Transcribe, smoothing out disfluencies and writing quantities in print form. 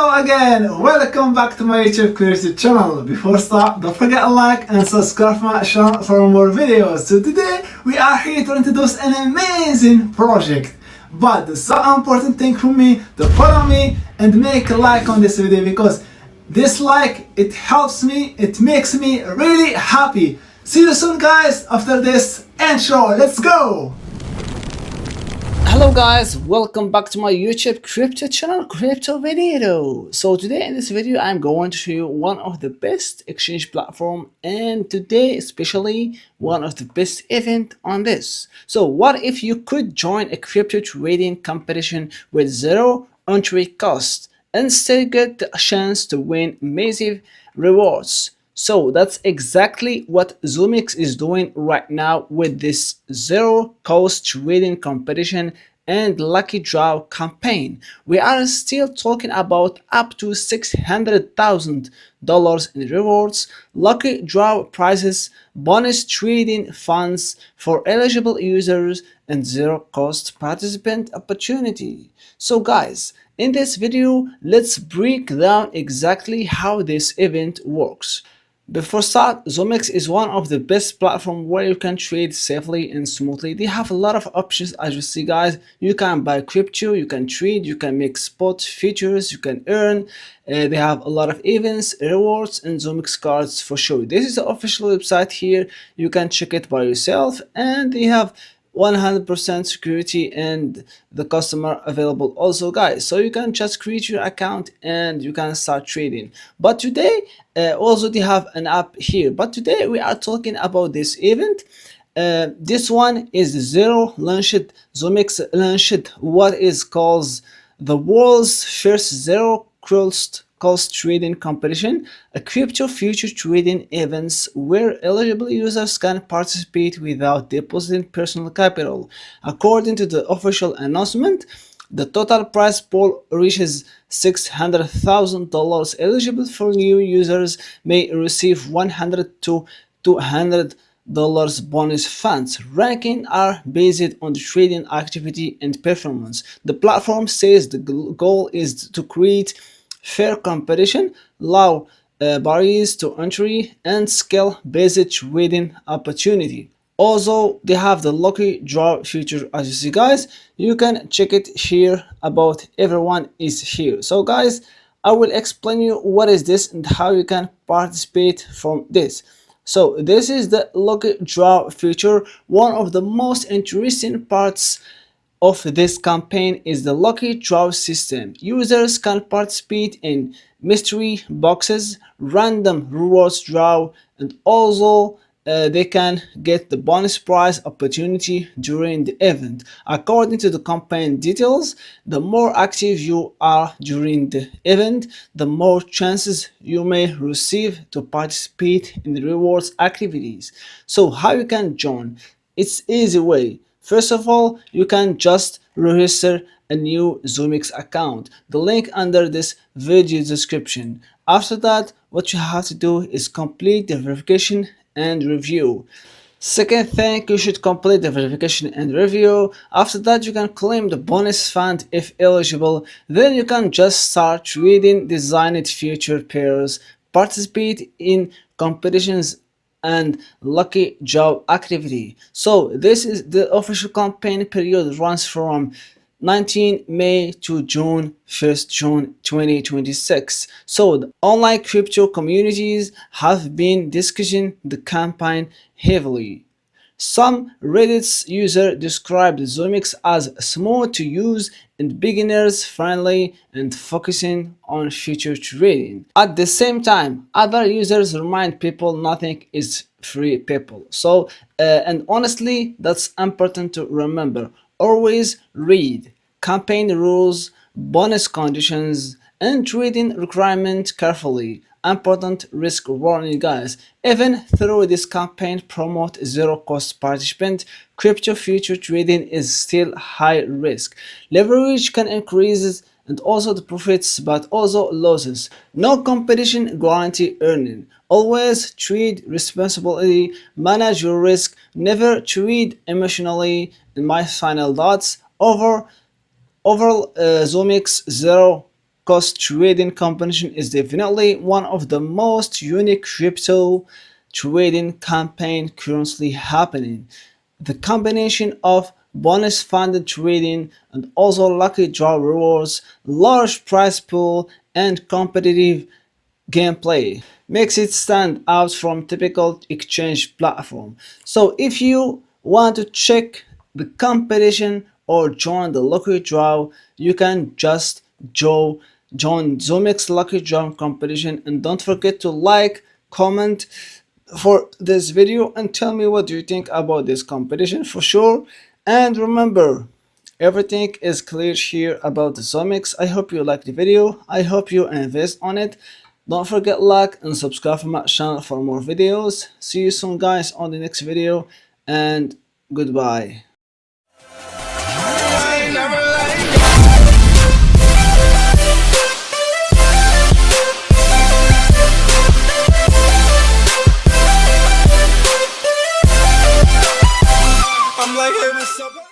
Hello again, welcome back to my YouTube creative channel. Before start, don't forget to like and subscribe my channel for more videos. So today we are here to introduce an amazing project. But the so important thing for me to follow me and make a like on this video, because this like, it helps me, it makes me really happy. See you soon guys after this intro. Let's go! Hello guys, welcome back to my YouTube crypto channel, crypto video. So today in this video I'm going to show you one of the best exchange platform, and today especially one of the best event on this. So what if you could join a crypto trading competition with zero entry cost and still get the chance to win massive rewards? So that's exactly what Zoomex is doing right now with this zero cost trading competition and lucky draw campaign. We are still talking about up to $600,000 in rewards, lucky draw prizes, bonus trading funds for eligible users, and zero cost participant opportunity. So guys, in this video, let's break down exactly how this event works. Before start, Zoomex is one of the best platforms where you can trade safely and smoothly. They have a lot of options, as you see guys. You can buy crypto, you can trade, you can make spot features, you can earn. They have a lot of events, rewards, and Zoomex cards for sure. This is the official website here. You can check it by yourself, and they have 100% security and the customer available also guys, so you can just create your account and you can start trading. But today also they have an app here, but today we are talking about this event. This one is zero launched. Zoomex launched what is called the world's first zero cost trading competition, a crypto future trading events where eligible users can participate without depositing personal capital. According to the official announcement, the total prize pool reaches $600,000. Eligible for new users may receive 100 to 200 dollars bonus funds. Ranking are based on the trading activity and performance. The platform says the goal is to create fair competition, low barriers to entry, and skill-based trading opportunity. Also, they have the lucky draw feature, as you see guys. You can check it here about everyone is here. So guys, I will explain you what is this and how you can participate from this. So this is the lucky draw feature. One of the most interesting parts of this campaign is the lucky draw system. Users can participate in mystery boxes, random rewards draw, and also they can get the bonus prize opportunity during the event. According to the campaign details, the more active you are during the event, the more chances you may receive to participate in the rewards activities. So how you can join? It's easy way. First of all, you can just register a new Zoomex account. The link under this video description. After that, what you have to do is complete the verification and review. Second thing, you should complete the verification and review. After that, you can claim the bonus fund if eligible. Then you can just start trading designed future pairs, participate in competitions and lucky job activity. So this is the official campaign period, runs from 19 May to June 2026. So the online crypto communities have been discussing the campaign heavily. Some Reddit users described Zoomex as smooth to use and beginners friendly and focusing on future trading. At the same time, other users remind people nothing is free people. So and honestly, that's important to remember. Always read campaign rules, bonus conditions, and trading requirements carefully. Important risk warning guys. Even though this campaign promotes zero cost participant, crypto future trading is still high risk. Leverage can increase and also the profits but also losses. No competition guarantee earning. Always trade responsibly, manage your risk, never trade emotionally. In my final thoughts, overall Zoomex zero cost trading combination is definitely one of the most unique crypto trading campaign currently happening. The combination of bonus funded trading and also lucky draw rewards, large prize pool, and competitive gameplay makes it stand out from typical exchange platform. So if you want to check the competition or join the lucky draw, you can just join Zoomex lucky draw competition, and don't forget to like, comment for this video and tell me what do you think about this competition for sure. And remember, everything is clear here about the Zoomex. I hope you like the video. I hope you invest on it. Don't forget like and subscribe to my channel for more videos. See you soon guys on the next video, and goodbye. I'm like, hey, what's up?